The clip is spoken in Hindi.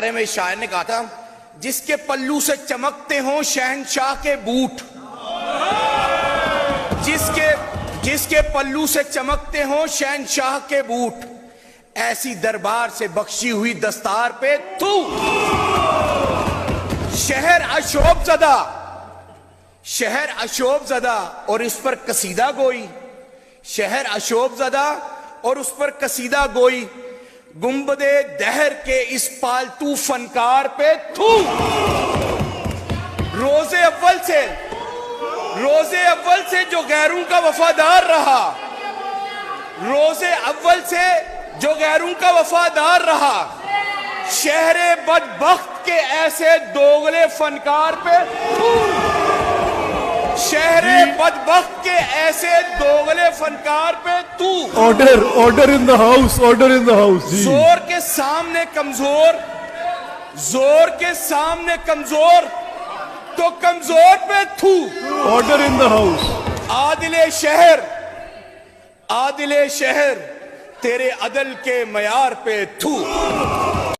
बारे में शायर ने कहा था, जिसके पल्लू से चमकते हों शहंशाह के बूट, जिसके पल्लू से चमकते हों शहंशाह के बूट, ऐसी दरबार से बख्शी हुई दस्तार पे तू। शहर अशोभज़दा, शहर अशोभज़दा और इस पर कसीदा गोई, शहर अशोभज़दा और उस पर कसीदा गोई, गुंबदे दहर के इस पालतू फनकार पे थू। रोजे अव्वल से जो गैरों का वफादार रहा, रोजे अव्वल से जो गैरों का वफादार रहा, शहरे बदबख्त के ऐसे दोगले फनकार पे थू। शहरे बदबख्त के ऐसे दोगले फनकार पे तू। Order in the house, order in the house. जोर के सामने कमजोर, जोर के सामने कमजोर तो कमजोर पे थू। Order in the house. आदिले शहर तेरे अदल के मयार पे थू।